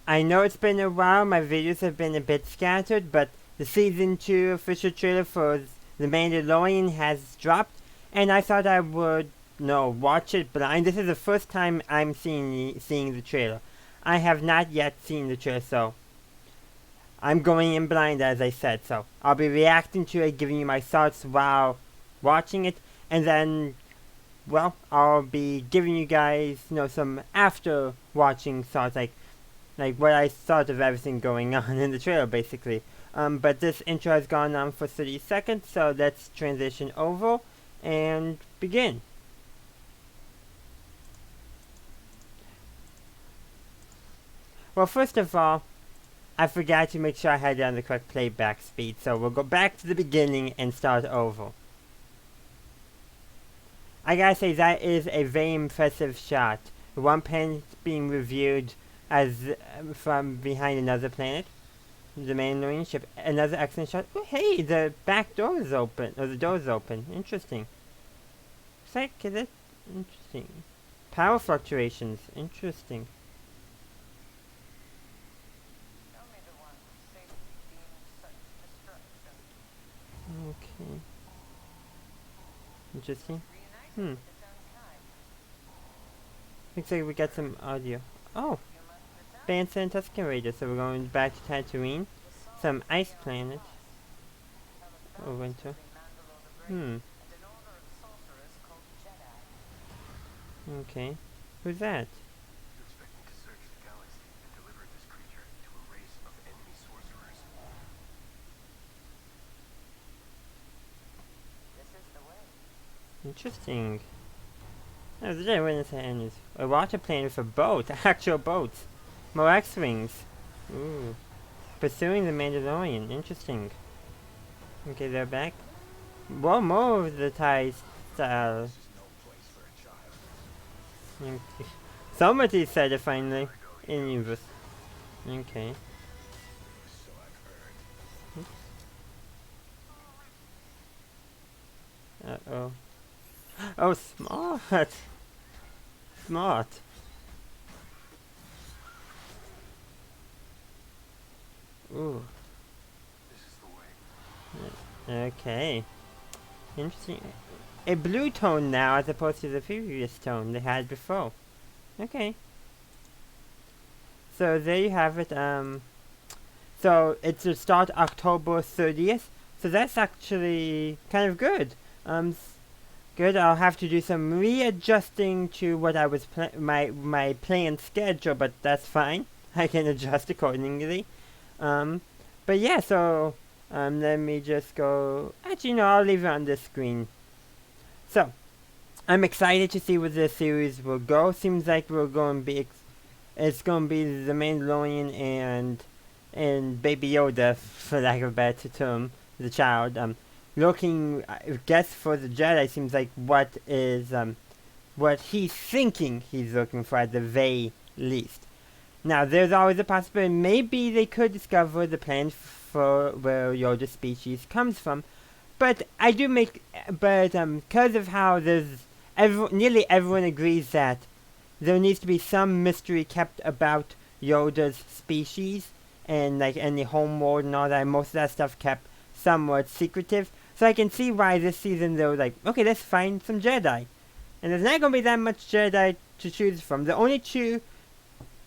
I know it's been a while, my videos have been a bit scattered, but the Season 2 official trailer for The Mandalorian has dropped, and I thought I would, no, watch it blind. This is the first time I'm seeing the trailer. I have not yet seen the trailer, so I'm going in blind, as I said, so I'll be reacting to it, giving you my thoughts while watching it, and then, well, I'll be giving you guys, some after watching thoughts, like what I thought of everything going on in the trailer, basically. But this intro has gone on for 30 seconds, so let's transition over and begin. Well, first of all, I forgot to make sure I had it on the correct playback speed, so we'll go back to the beginning and start over. I gotta say, that is a very impressive shot. One planet being reviewed as from behind another planet. The Mandalorian ship. Another excellent shot. Oh, hey, the back door is open. Or the door is open. Interesting. It's like, is it? Interesting. Power fluctuations. Interesting. Okay. Interesting. Looks like we got some audio. Oh! Bansa and Tuscan Raiders, so we're going back to Tatooine. Some ice planet. Or winter. Okay. Who's that? Interesting. Oh, the witness enemies. A water planet for boats, actual boats. More X-Wings. Ooh. Pursuing the Mandalorian. Interesting. Okay, they're back. Well, more of the Thai style. Okay. Somebody said it finally. In universe. Okay. Uh-oh. Oh, smart! Smart. Ooh. Okay. Interesting. A blue tone now as opposed to the previous tone they had before. Okay. So there you have it. So it's to start October 30th. So that's actually kind of good. Good. I'll have to do some readjusting to what I was my planned schedule, but that's fine. I can adjust accordingly. But yeah, so let me just go. Actually, no, I'll leave it on this screen. So I'm excited to see where this series will go. Seems like we're going to be. It's going to be the Mandalorian and Baby Yoda, for lack of a better term, the child. Looking, I guess for the Jedi seems like what he's thinking he's looking for at the very least. Now, there's always a possibility maybe they could discover the planet for where Yoda's species comes from, but because of how nearly everyone agrees that there needs to be some mystery kept about Yoda's species and like any homeworld and all that. Most of that stuff kept somewhat secretive. So I can see why this season they were like, okay, let's find some Jedi. And there's not going to be that much Jedi to choose from. The only two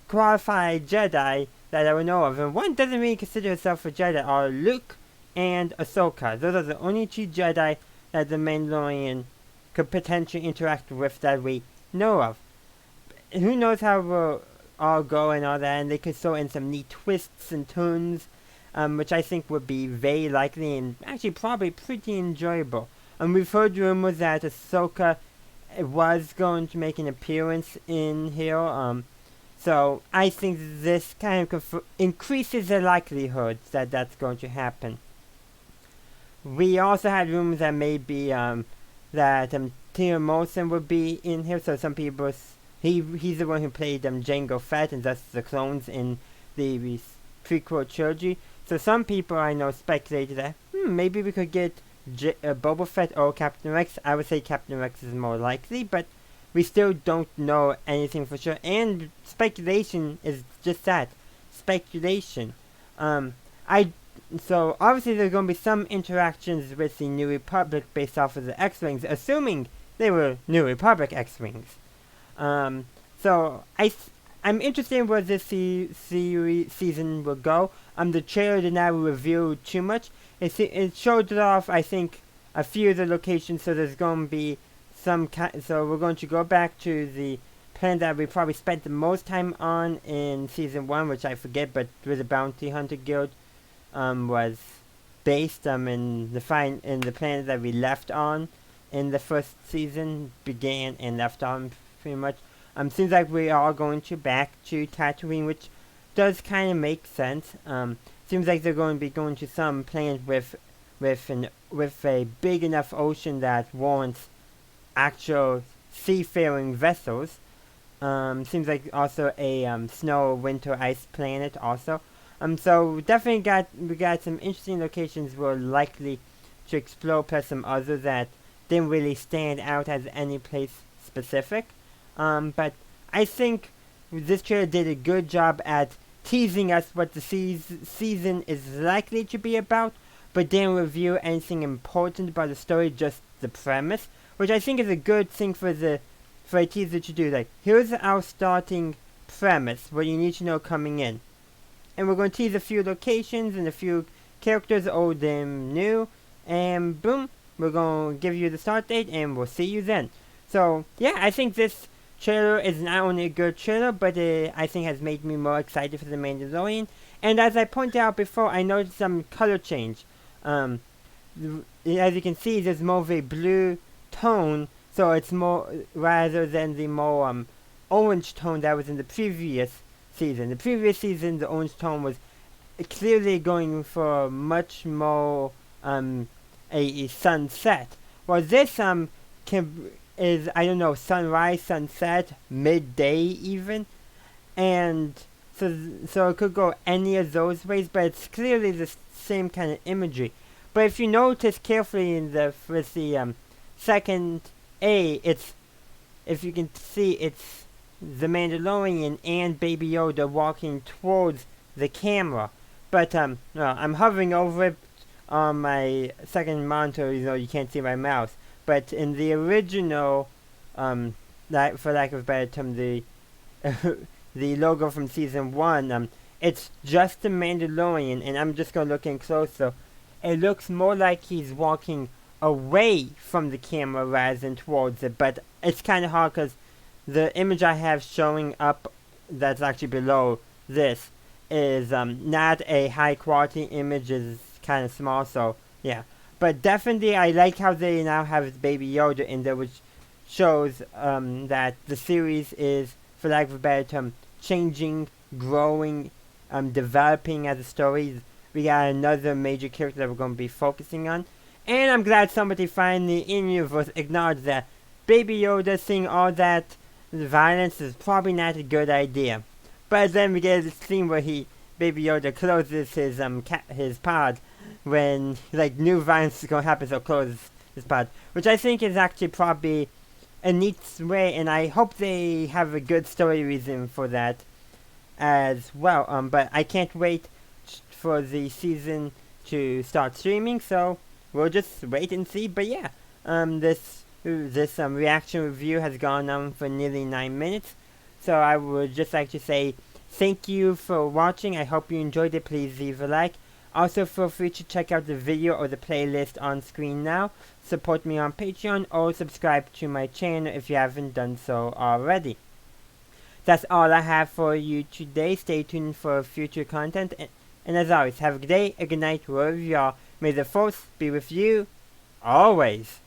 qualified Jedi that I would know of, and one doesn't really consider herself a Jedi, are Luke and Ahsoka. Those are the only two Jedi that the Mandalorian could potentially interact with that we know of. Who knows how we'll all go and all that, and they could throw in some neat twists and turns, which I think would be very likely and actually probably pretty enjoyable. We've heard rumors that Ahsoka was going to make an appearance in here, so I think this kind of increases the likelihood that that's going to happen. We also had rumors that maybe that Tia Molson would be in here, so some people he's the one who played Jango Fett and thus the clones in the prequel trilogy. So some people I know speculated that maybe we could get Boba Fett or Captain Rex. I would say Captain Rex is more likely, but we still don't know anything for sure. And speculation is just that, speculation. I so obviously there's going to be some interactions with the New Republic based off of the X-wings, assuming they were New Republic X-wings. So I'm interested in where this season will go. The trailer did not reveal too much. It showed off, I think, a few of the locations. So there's going to be so we're going to go back to the planet that we probably spent the most time on in season 1, which I forget, but where the Bounty Hunter Guild was based in the planet that we left on in the first season, began and left on pretty much. Seems like we are going back to Tatooine, which does kind of make sense. Seems like they're going to be going to some planet with a big enough ocean that warrants actual seafaring vessels. Seems like also a snow, winter, ice planet also. So definitely we got some interesting locations we're likely to explore, plus some others that didn't really stand out as any place specific. But I think this trailer did a good job at teasing us what the season is likely to be about, but didn't reveal anything important about the story, just the premise, which I think is a good thing for a teaser to do. Like, here's our starting premise, what you need to know coming in. And we're going to tease a few locations and a few characters, old and new, and boom, we're going to give you the start date, and we'll see you then. So, yeah, I think this trailer is not only a good trailer, but I think has made me more excited for The Mandalorian. And as I pointed out before, I noticed some color change. As you can see, there's more of a blue tone, so it's more, rather than the more orange tone that was in the previous season. The previous season, the orange tone was clearly going for much more a sunset. Well, this is, I don't know, sunrise, sunset, midday even, and so it could go any of those ways, but it's clearly the same kind of imagery. But if you notice carefully with the second if you can see, it's the Mandalorian and Baby Yoda walking towards the camera. But I'm hovering over it on my second monitor, you can't see my mouse. But in the original, for lack of a better term, the the logo from season 1, it's just the Mandalorian, and I'm just gonna look in closer. It looks more like he's walking away from the camera rather than towards it, but it's kind of hard because the image I have showing up that's actually below this is not a high quality image, is kind of small, so yeah. But definitely I like how they now have Baby Yoda in there, which shows that the series is, for lack of a better term, changing, growing, developing as a story. We got another major character that we're going to be focusing on. And I'm glad somebody finally in universe acknowledged that Baby Yoda seeing all that violence is probably not a good idea. But then we get a scene where Baby Yoda closes his pod when new violence is gonna happen, so close his pod, which I think is actually probably a neat way, and I hope they have a good story reason for that as well. But I can't wait for the season to start streaming, so we'll just wait and see. But yeah, this reaction review has gone on for nearly 9 minutes, so I would just like to say thank you for watching. I hope you enjoyed it. Please leave a like. Also, feel free to check out the video or the playlist on screen now. Support me on Patreon or subscribe to my channel if you haven't done so already. That's all I have for you today. Stay tuned for future content. And as always, have a good day, a good night, wherever you are. May the Force be with you always.